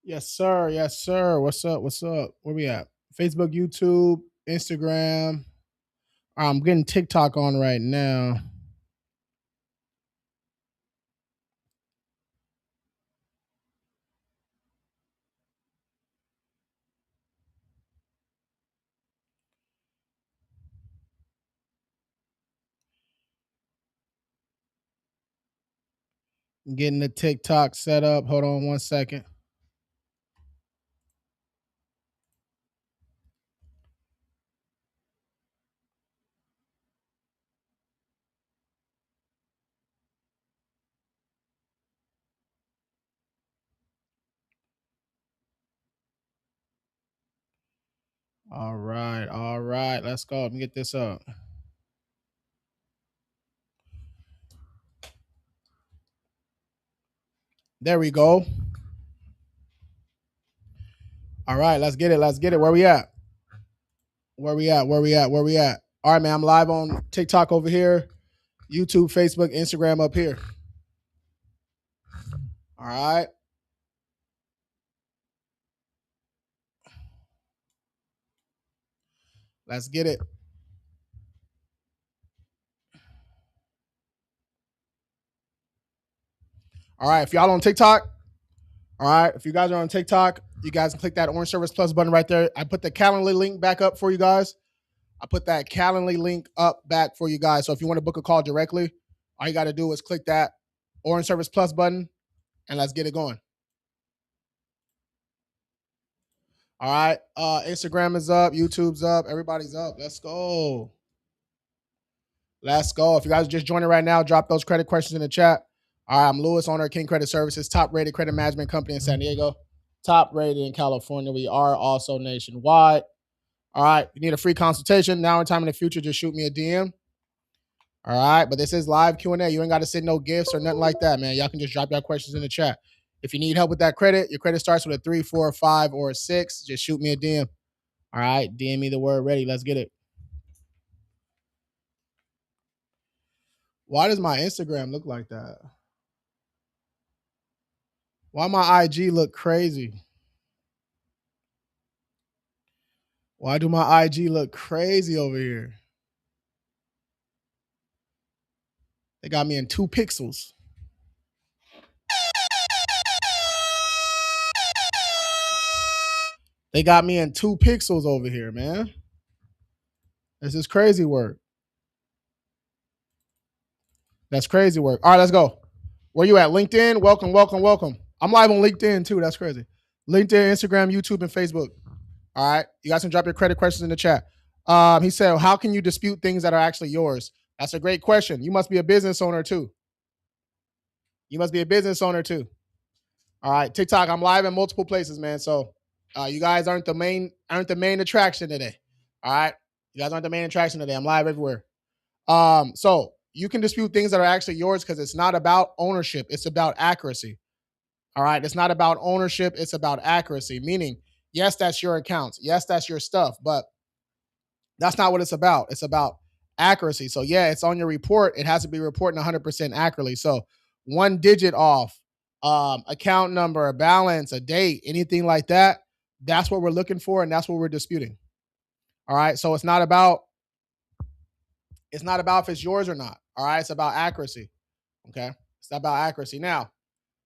Yes, sir. Yes, sir. What's up? What's up? Where we at? Facebook, YouTube, Instagram. I'm getting TikTok on right now. Getting the TikTok set up. Hold on one second. All right. All right. Let's go. Let me get this up. There we go. All right. Let's get it. Let's get it. Where we at? Where we at? Where we at? Where we at? All right, man. I'm live on TikTok over here, YouTube, Facebook, Instagram up here. All right. Let's get it. All right. If y'all on TikTok, all right. If you guys are on TikTok, you guys can click that Orange Service Plus button right there. I put the Calendly link back up for you guys. I put that Calendly link up back for you guys. So if you want to book a call directly, all you got to do is click that Orange Service Plus button and let's get it going. All right. Instagram is up. YouTube's up. Everybody's up. Let's go. Let's go. If you guys are just joining right now, drop those credit questions in the chat. All right. I'm Lewis, owner of King Credit Services, top rated credit management company in San Diego, top rated in California. We are also nationwide. All right. You need a free consultation now, in time in the future, just shoot me a DM. All right. But this is live Q&A. You ain't got to send no gifts or nothing like that, man. Y'all can just drop your questions in the chat. If you need help with that credit, your credit starts with a 3, 4, 5, or a 6, just shoot me a DM. All right. DM me the word ready. Let's get it. Why does my Instagram look like that? Why my IG look crazy? Why do my IG look crazy over here? They got me in 2 pixels. They got me in 2 pixels over here, man. This is crazy work. That's crazy work. All right, let's go. Where you at? LinkedIn? Welcome, welcome, welcome. I'm live on LinkedIn too. That's crazy. LinkedIn, Instagram, YouTube, and Facebook. All right. You guys can drop your credit questions in the chat. He said, how can you dispute things that are actually yours? That's a great question. You must be a business owner too. You must be a business owner too. All right. TikTok, I'm live in multiple places, man. So you guys aren't the main attraction today. All right. You guys aren't the main attraction today. I'm live everywhere. So you can dispute things that are actually yours because it's not about ownership. It's about accuracy. All right. It's not about ownership. It's about accuracy. Meaning, yes, that's your accounts. Yes, that's your stuff. But that's not what it's about. It's about accuracy. So yeah, it's on your report. It has to be reporting 100% accurately. So 1 digit off, account number, a balance, a date, anything like that. That's what we're looking for, and that's what we're disputing. All right. So it's not about if it's yours or not. All right. It's about accuracy. Okay. It's about accuracy. Now,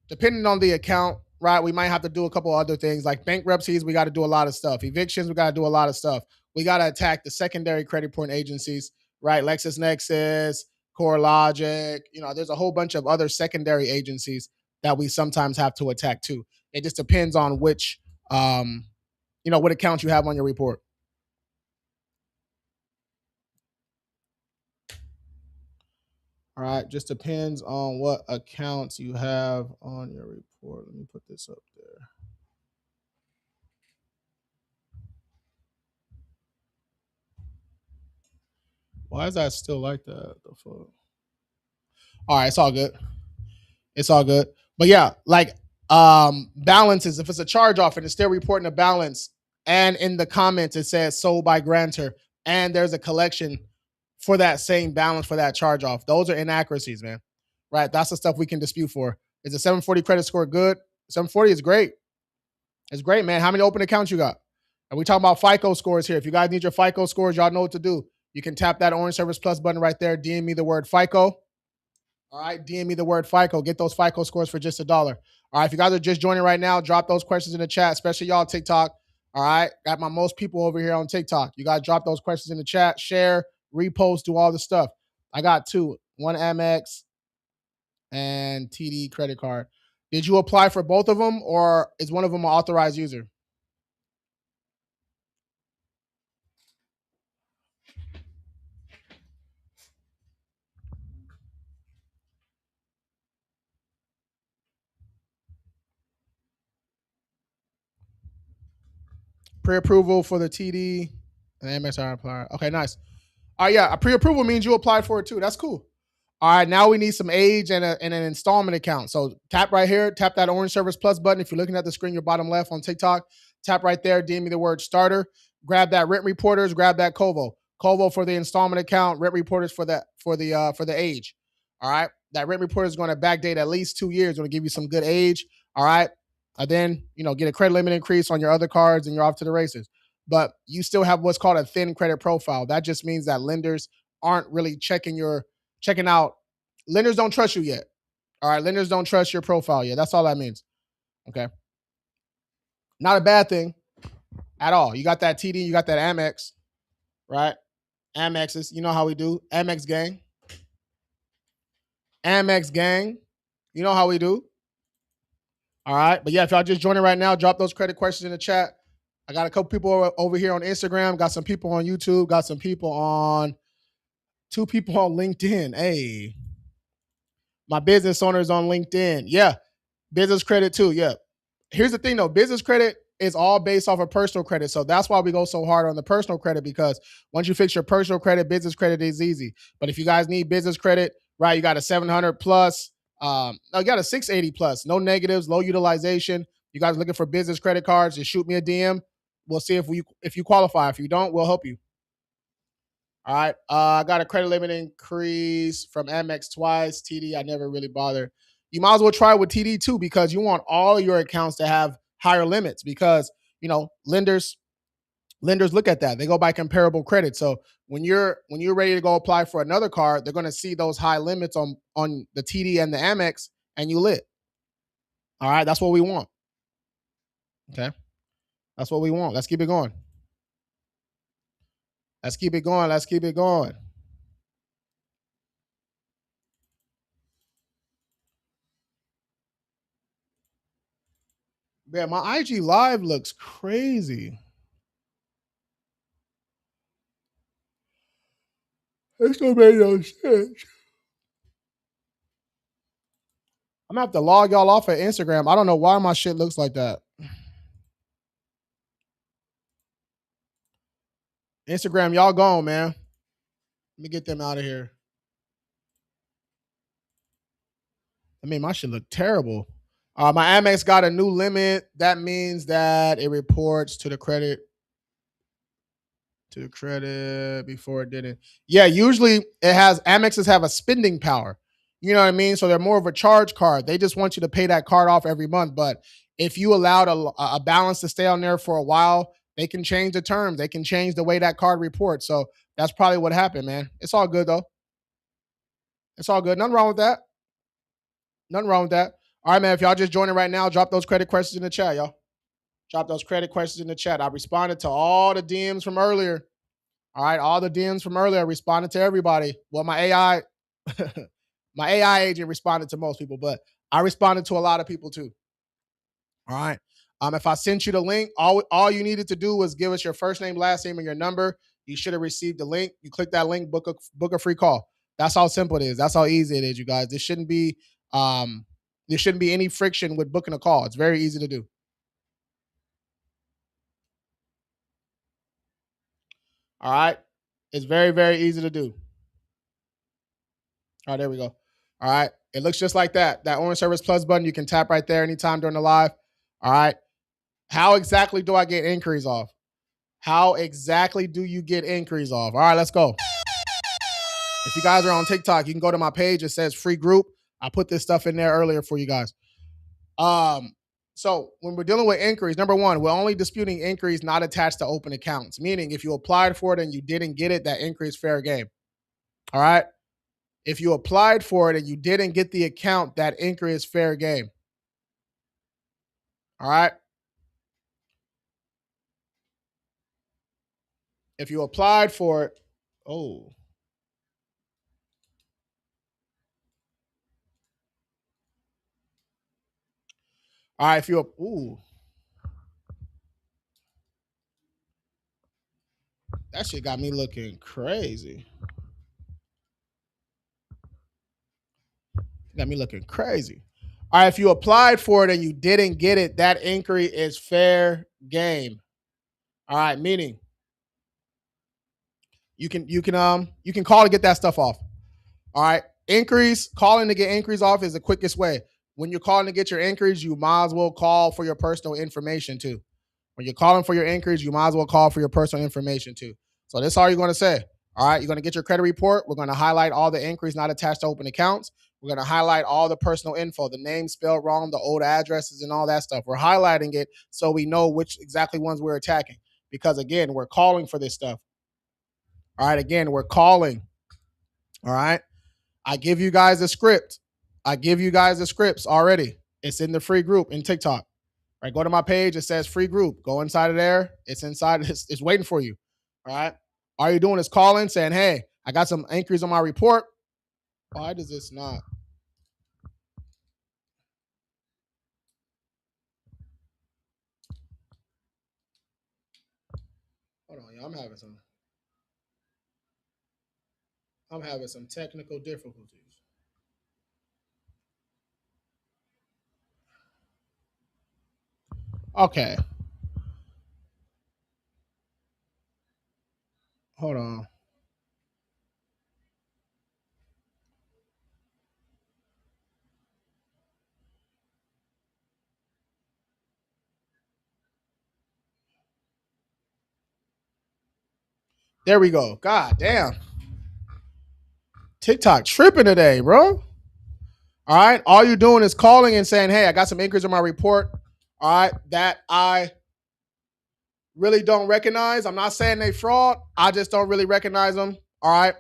depending on the account, right, we might have to do a couple other things like bankruptcies. We got to do a lot of stuff. Evictions, we got to do a lot of stuff. We got to attack the secondary credit reporting agencies, right? LexisNexis, CoreLogic. There's a whole bunch of other secondary agencies that we sometimes have to attack too. It just depends on which, what account you have on your report. All right, just depends on what accounts you have on your report. Let me put this up there. Why is that still like that? The fuck? All right, it's all good. It's all good. But yeah, like balances, if it's a charge off and it's still reporting a balance, and in the comments it says sold by grantor, and there's a collection for that same balance for that charge off, those are inaccuracies, man. Right? That's the stuff we can dispute for. Is a 740 credit score good? 740 is great. It's great, man. How many open accounts you got? And we talking about FICO scores here. If you guys need your FICO scores, y'all know what to do. You can tap that Orange Service Plus button right there. DM me the word FICO. All right, DM me the word FICO. Get those FICO scores for just $1. All right, if you guys are just joining right now, drop those questions in the chat, especially y'all TikTok. All right, got my most people over here on TikTok. You guys drop those questions in the chat, share, repost, do all the stuff. I got two, one Amex and TD credit card. Did you apply for both of them, or is one of them an authorized user? Pre-approval for the TD and MSR apply. Okay, nice. All right, yeah, a pre-approval means you applied for it too. That's cool. All right, now we need some age and an installment account. So tap right here, tap that Orange Service Plus button. If you're looking at the screen, your bottom left on TikTok, tap right there, DM me the word starter. Grab that Rent Reporters, grab that Kovo. Kovo for the installment account, Rent Reporters for the age. All right, that Rent Reporter is going to backdate at least 2 years. Going to give you some good age. All right, and then get a credit limit increase on your other cards, and you're off to the races. But you still have what's called a thin credit profile. That just means that lenders aren't really checking out. Lenders don't trust you yet. All right, lenders don't trust your profile yet. That's all that means. Okay, not a bad thing at all. You got that TD, you got that Amex, right? Amexes, you know how we do. Amex gang. Amex gang. You know how we do. All right, but yeah, if y'all just joining right now, drop those credit questions in the chat. I got a couple people over here on Instagram, got some people on YouTube, got some people on, 2 people on LinkedIn. Hey, my business owner is on LinkedIn. Yeah, business credit too. Yeah. Here's the thing though, business credit is all based off of personal credit. So that's why we go so hard on the personal credit, because once you fix your personal credit, business credit is easy. But if you guys need business credit, right, you got a 700 plus, no, you got a 680 plus, no negatives, low utilization. You guys looking for business credit cards, just shoot me a DM. We'll see if you qualify. If you don't, we'll help you. All right. I got a credit limit increase from Amex twice. TD, I never really bothered. You might as well try with TD too, because you want all your accounts to have higher limits, because lenders look at that. They go by comparable credit. So when you're ready to go apply for another card, they're going to see those high limits on the TD and the Amex, and you lit. All right. That's what we want. Okay. That's what we want. Let's keep it going. Let's keep it going. Let's keep it going. Man, my IG live looks crazy. This don't make no sense. I'm gonna have to log y'all off of Instagram. I don't know why my shit looks like that. Instagram, y'all gone, man. Let me get them out of here. I mean, my shit look terrible. My Amex got a new limit. That means that it reports to the credit before it didn't. Yeah, usually Amexes have a spending power. You know what I mean? So they're more of a charge card. They just want you to pay that card off every month. But if you allowed a balance to stay on there for a while, they can change the terms. They can change the way that card reports. So that's probably what happened, man. It's all good though. It's all good. Nothing wrong with that. Nothing wrong with that. All right, man. If y'all just joining right now, drop those credit questions in the chat, y'all. Drop those credit questions in the chat. I responded to all the DMs from earlier. All right, all the DMs from earlier. I responded to everybody. Well, my AI, my AI agent responded to most people, but I responded to a lot of people too. All right. If I sent you the link, all you needed to do was give us your first name, last name, and your number. You should have received the link. You click that link, book a free call. That's how simple it is. That's how easy it is, you guys. There shouldn't be any friction with booking a call. It's very easy to do. All right. It's very, very easy to do. All right, there we go. All right. It looks just like that. That Orange Service Plus button, you can tap right there anytime during the live. All right. How exactly do I get inquiries off? How exactly do you get inquiries off? All right, let's go. If you guys are on TikTok, you can go to my page. It says free group. I put this stuff in there earlier for you guys. So when we're dealing with inquiries, number one, we're only disputing inquiries not attached to open accounts. Meaning, if you applied for it and you didn't get it, that inquiry is fair game. All right. If you applied for it and you didn't get the account, that inquiry is fair game. All right. If you applied for it, oh. All right, if you ooh, that shit got me looking crazy. Got me looking crazy. All right, if you applied for it and you didn't get it, that inquiry is fair game. All right, meaning you can call to get that stuff off. All right, inquiries, calling to get inquiries off is the quickest way. When you're calling to get your inquiries, you might as well call for your personal information too. When you're calling for your inquiries, you might as well call for your personal information too. So this is all you're going to say. All right, you're going to get your credit report. We're going to highlight all the inquiries not attached to open accounts. We're going to highlight all the personal info, the name spelled wrong, the old addresses, and all that stuff. We're highlighting it so we know which exactly ones we're attacking. Because again, we're calling for this stuff. All right, again, we're calling. All right. I give you guys a script. I give you guys the scripts already. It's in the free group in TikTok. Right, go to my page. It says free group. Go inside of there. It's inside. It's waiting for you. All right. All you're doing is calling, saying, "Hey, I got some inquiries on my report." Why does this not? Hold on, y'all. I'm having some technical difficulties. Okay. Hold on. There we go. God damn. TikTok tripping today, bro. All right. All you're doing is calling and saying, "Hey, I got some inquiries on my report." All right. That I really don't recognize. I'm not saying they fraud. I just don't really recognize them. All right.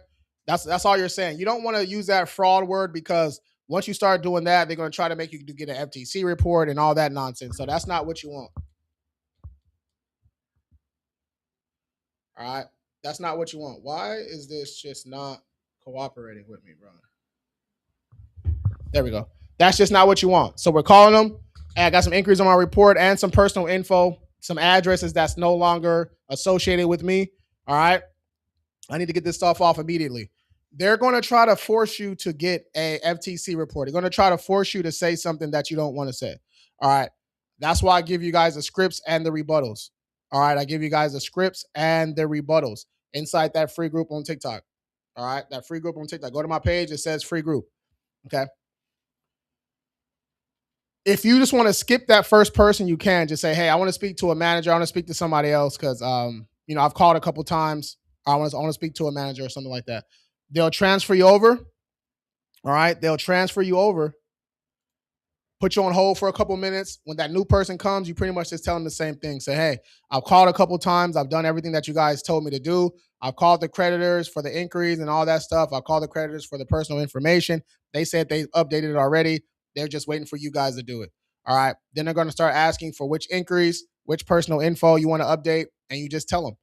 That's all you're saying. You don't want to use that fraud word because once you start doing that, they're going to try to make you get an FTC report and all that nonsense. So that's not what you want. All right. That's not what you want. Why is this just not cooperating with me, bro? There we go. That's just not what you want. So we're calling them. Hey, I got some inquiries on my report and some personal info, some addresses that's no longer associated with me. All right. I need to get this stuff off immediately. They're going to try to force you to get a FTC report. They're going to try to force you to say something that you don't want to say. All right. That's why I give you guys the scripts and the rebuttals. All right. I give you guys the scripts and the rebuttals inside that free group on TikTok. All right. That free group on TikTok. Go to my page. It says free group. Okay. If you just want to skip that first person, you can just say, "Hey, I want to speak to a manager. I want to speak to somebody else because I've called a couple times. I want to speak to a manager or something like that." They'll transfer you over. All right, they'll transfer you over, put you on hold for a couple minutes. When that new person comes, you pretty much just tell them the same thing. Say, "Hey, I've called a couple times. I've done everything that you guys told me to do. I've called the creditors for the inquiries and all that stuff. I've called the creditors for the personal information. They said they updated it already. They're just waiting for you guys to do it." All right. Then they're going to start asking for which inquiries, which personal info you want to update, and you just tell them.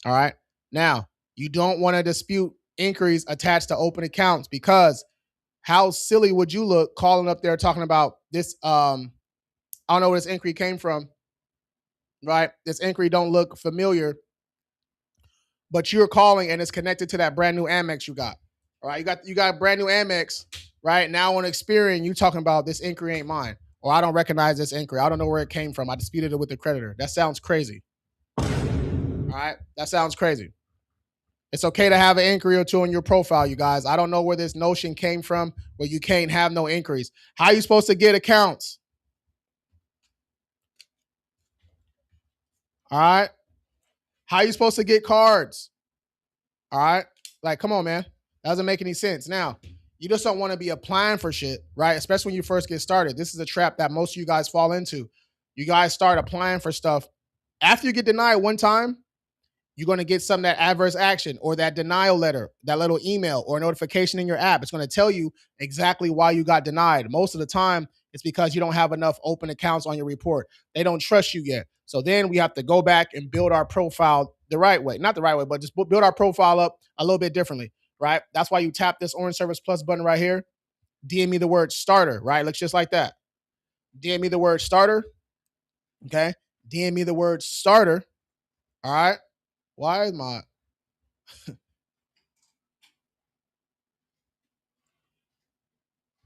All right. Now, you don't want to dispute inquiries attached to open accounts because how silly would you look calling up there talking about this? I don't know where this inquiry came from, right? This inquiry don't look familiar, but you're calling and it's connected to that brand new Amex you got. All right, you got brand new Amex, right? Now on Experian, you talking about this inquiry ain't mine, or I don't recognize this inquiry. I don't know where it came from. I disputed it with the creditor. That sounds crazy. All right, that sounds crazy. It's okay to have an inquiry or two on your profile, you guys. I don't know where this notion came from where you can't have no inquiries. How are you supposed to get accounts? All right. How are you supposed to get cards? All right. Like, come on, man. That doesn't make any sense. Now, You just don't want to be applying for shit, right? Especially when you first get started. This is a trap that most of you guys fall into. You guys start applying for stuff. After you get denied one time, you're going to get some that adverse action or that denial letter, that little email or notification in your app. It's going to tell you exactly why you got denied. Most of the time, it's because you don't have enough open accounts on your report. They don't trust you yet. So then we have to go back and build our profile the right way. Not the right way, but just build our profile up a little bit differently, right? That's why you tap this Orange Service Plus button right here. DM me the word starter, right? Looks just like that. DM me the word starter. Okay. DM me the word starter. All right. Why is my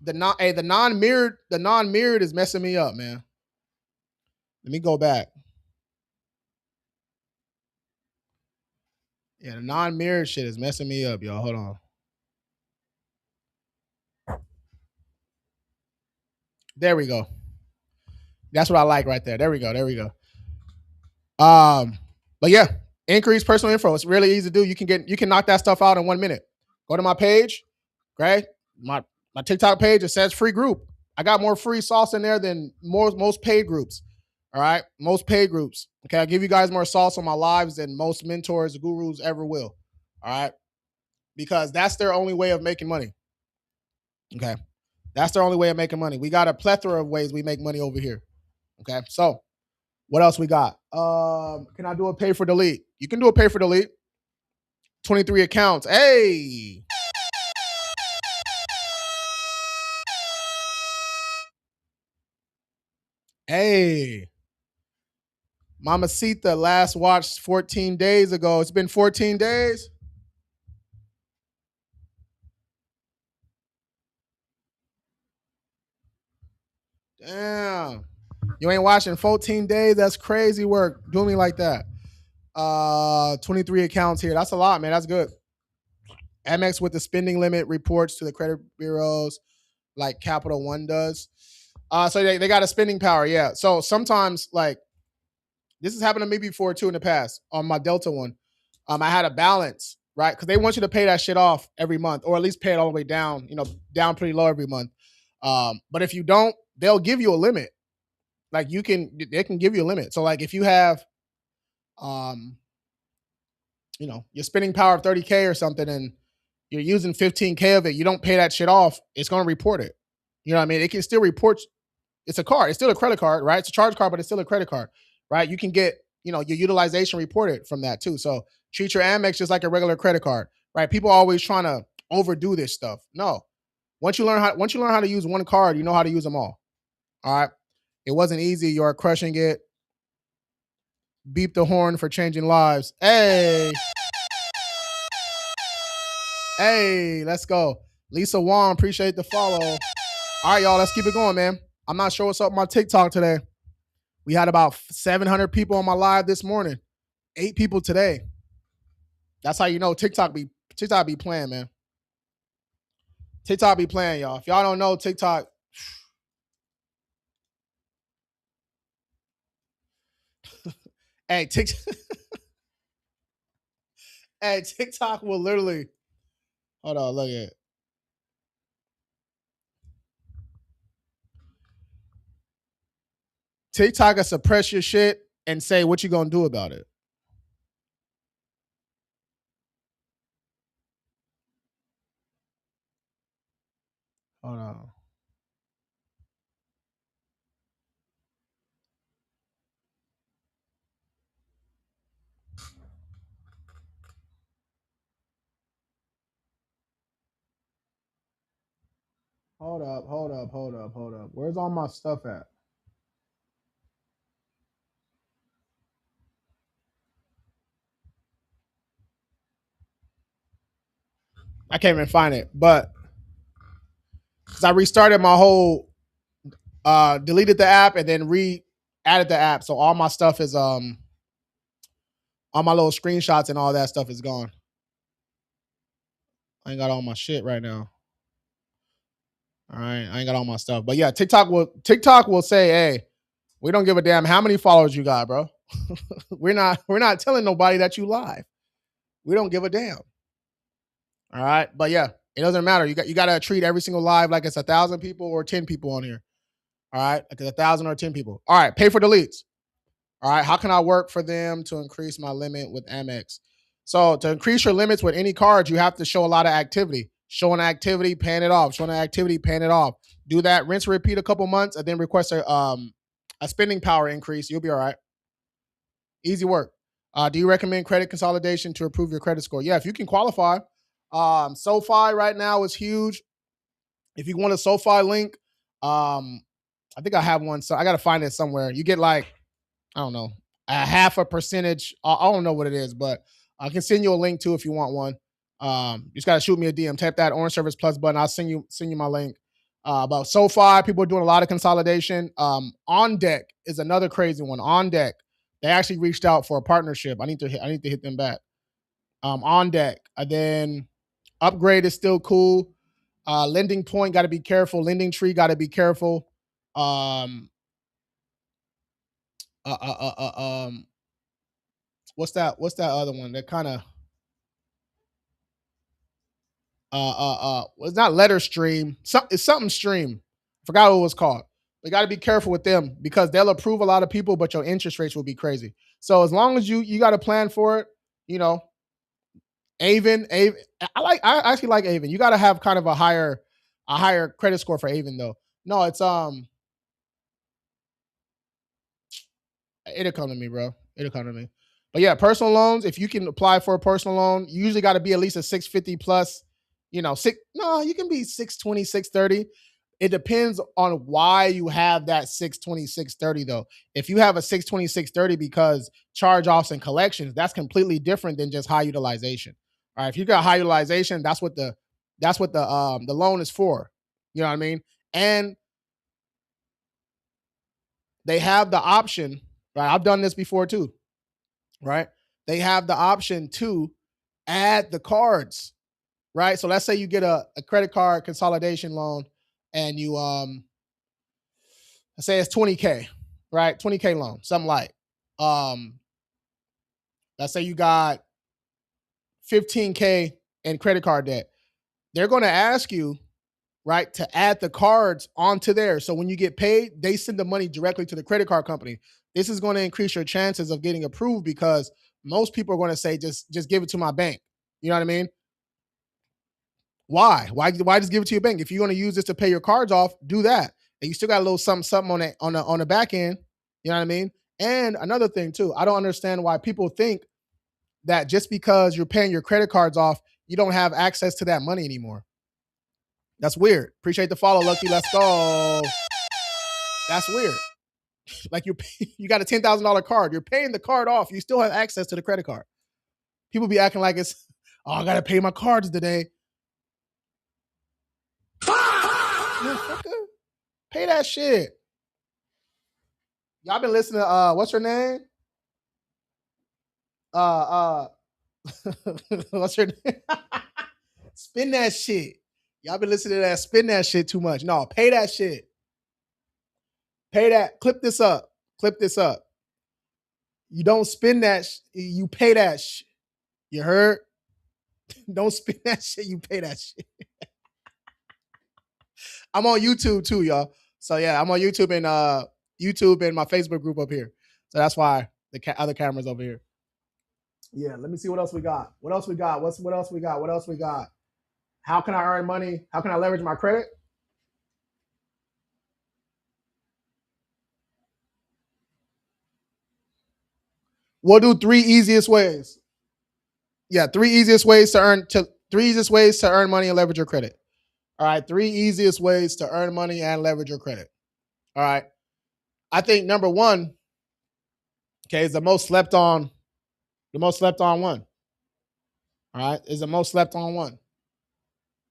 the non-mirrored is messing me up, man. Let me go back. Yeah, the non-mirrored shit is messing me up, y'all. Hold on. There we go. That's what I like right there. There we go. There we go. But yeah, increase personal info. It's really easy to do. You can knock that stuff out in 1 minute. Go to my page, okay? My TikTok page, it says free group. I got more free sauce in there than most paid groups. All right. Most paid groups. Okay. I give you guys more sauce on my lives than most mentors, gurus ever will. All right. Because that's their only way of making money. Okay. That's their only way of making money. We got a plethora of ways we make money over here. Okay. So what else we got? Can I do a pay for delete? You can do a pay for delete. 23 accounts. Hey. Hey. Mamacita last watched 14 days ago. It's been 14 days. Damn. You ain't watching 14 days. That's crazy work. Do me like that. 23 accounts here. That's a lot, man. That's good. Amex with the spending limit reports to the credit bureaus like Capital One does. So they got a spending power, yeah. So sometimes, like, this has happened to me before too in the past on my Delta one. I had a balance, right? Because they want you to pay that shit off every month, or at least pay it all the way down, down pretty low every month. But if you don't, they'll give you a limit. Like they can give you a limit. So like if you have your spending power of 30K or something and you're using 15K of it, you don't pay that shit off, it's gonna report it. You know what I mean? It can still report. It's a card. It's still a credit card, right? It's a charge card, but it's still a credit card, right? You can get, your utilization reported from that too. So treat your Amex just like a regular credit card, right? People are always trying to overdo this stuff. No. Once you learn how to use one card, you know how to use them all. All right. It wasn't easy. You're crushing it. Beep the horn for changing lives. Hey. Hey, let's go. Lisa Wong, appreciate the follow. All right, y'all, let's keep it going, man. I'm not sure what's up with my TikTok today. We had about 700 people on my live this morning. 8 people today. That's how you know TikTok be playing, man. TikTok be playing, y'all. If y'all don't know TikTok, hey, TikTok will literally. Hold on, look at it. TikTok will suppress your shit and say what you gonna do about it. Hold on. Hold up. Where's all my stuff at? I can't even find it, but because I restarted my whole, deleted the app and then added the app, so all my stuff is all my little screenshots and all that stuff is gone. I ain't got all my shit right now. All right, I ain't got all my stuff, but yeah, TikTok will say, "Hey, we don't give a damn how many followers you got, bro. we're not telling nobody that you live. We don't give a damn." All right, but yeah, It doesn't matter. You got to treat every single live like it's 1,000 people or 10 people on here. All right, like it's 1,000 or 10 people. All right, pay for the leads. All right, how can I work for them to increase my limit with Amex? So to increase your limits with any cards, you have to show a lot of activity. Showing activity, paying it off. Showing activity, paying it off. Do that, rinse, repeat a couple months, and then request a spending power increase. You'll be all right. Easy work. Do you recommend credit consolidation to improve your credit score? Yeah, if you can qualify. SoFi right now is huge. If you want a SoFi link, I think I have one. So I got to find it somewhere. You get like, I don't know, a half a percentage. I don't know what it is, but I can send you a link too if you want one. You just got to shoot me a DM. Tap that Orange Service Plus button. I'll send you my link. About SoFi, people are doing a lot of consolidation. On Deck is another crazy one. On Deck, they actually reached out for a partnership. I need to hit them back. On Deck, and then Upgrade is still cool. Lending Point, got to be careful. Lending Tree, got to be careful. What's that other one that kind of it's not Letter Stream. It's something Stream. I forgot what it was called. You got to be careful with them because they'll approve a lot of people, but your interest rates will be crazy. So as long as you got a plan for it, you know, Aven, I actually like Aven. You got to have kind of a higher credit score for Aven though. No, it's it'll come to me, bro. It'll come to me. But yeah, personal loans, if you can apply for a personal loan, you usually got to be at least a 650 plus, you can be 620, 630. It depends on why you have that 620, 630 though. If you have a 620, 630 because charge-offs and collections, that's completely different than just high utilization. All right, if you got high utilization, that's what the loan is for. You know what I mean? And they have the option, right? I've done this before too, right? They have the option to add the cards, right? So let's say you get a credit card consolidation loan and you let's say it's 20K, right? 20K loan, something like. Let's say you got 15K in credit card debt. They're going to ask you, right, to add the cards onto there. So when you get paid, they send the money directly to the credit card company. This is going to increase your chances of getting approved because most people are going to say, just give it to my bank. You know what I mean? Why just give it to your bank? If you're going to use this to pay your cards off, do that. And you still got a little something on the back end. You know what I mean? And another thing too, I don't understand why people think that just because you're paying your credit cards off, you don't have access to that money anymore. That's weird. Appreciate the follow, Lucky. Let's go. That's weird. Like you got a $10,000 card. You're paying the card off. You still have access to the credit card. People be acting like it's, I got to pay my cards today. Pay that shit. Y'all been listening to, what's her name? What's her name? Spin that shit. Y'all been listening to that. Spin that shit too much. No, pay that shit. Pay that. Clip this up. You don't spin that. You pay that shit. You heard? Don't spin that shit. You pay that shit. I'm on YouTube too, y'all. So yeah, I'm on YouTube and my Facebook group up here. So that's why the other cameras over here. Yeah, let me see what else we got. What else we got? How can I earn money? How can I leverage my credit? We'll do 3 easiest ways. Yeah, 3 easiest ways to earn money and leverage your credit. All right, 3 easiest ways to earn money and leverage your credit. All right. I think number 1, okay, is the most slept on one. All right, is the most slept on one.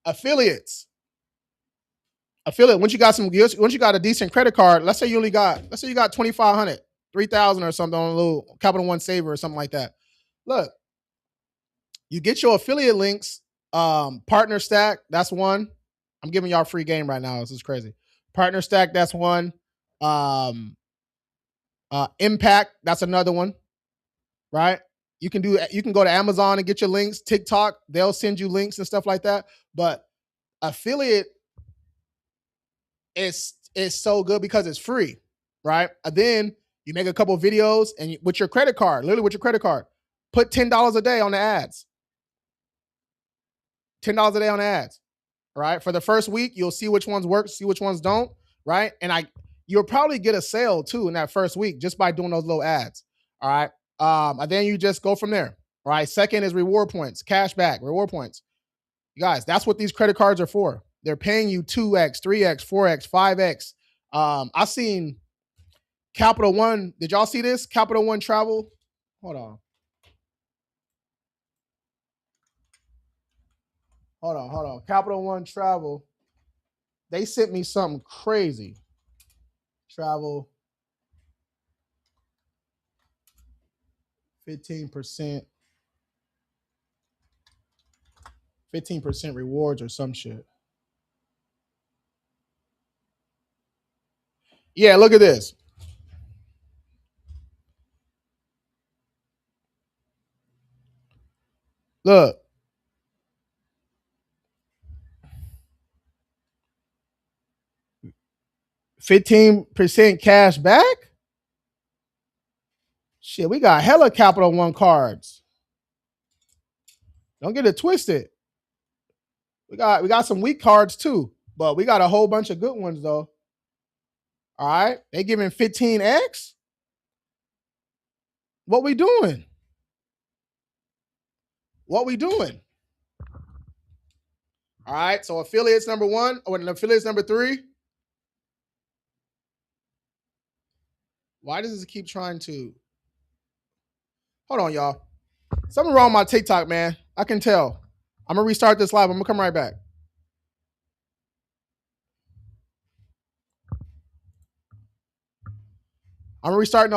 Affiliates. Once you got a decent credit card, let's say you got 2,500, 3,000 or something on a little Capital One Saver or something like that. Look, you get your affiliate links, Partner Stack, that's one. I'm giving y'all free game right now. This is crazy. Partner Stack, that's one. Impact, that's another one. Right? You can go to Amazon and get your links. TikTok, they'll send you links and stuff like that. But affiliate is so good because it's free, right? And then you make a couple videos and with your credit card, literally with your credit card, put $10 a day on the ads. $10 a day on the ads, right? For the first week, you'll see which ones work, see which ones don't, right? And you'll probably get a sale too in that first week just by doing those little ads. All right. And then you just go from there. All right. Second is reward points, cash back, reward points. You guys, that's what these credit cards are for. They're paying you 2x, 3x, 4x, 5x. I've seen Capital One. Did y'all see this? Capital One Travel. Hold on. Capital One Travel. They sent me something crazy. Travel 15%. 15% rewards or some shit. Yeah, look at this. Look. $15% cash back? Shit, we got hella Capital One cards. Don't get it twisted. We got some weak cards too, but we got a whole bunch of good ones though. All right. They giving 15x? What we doing? What we doing? All right. So affiliates number 1, or affiliates number 3. Why does this keep trying to? Hold on, y'all. Something wrong with my TikTok, man. I can tell. I'm gonna restart this live. I'm gonna come right back. I'm restarting.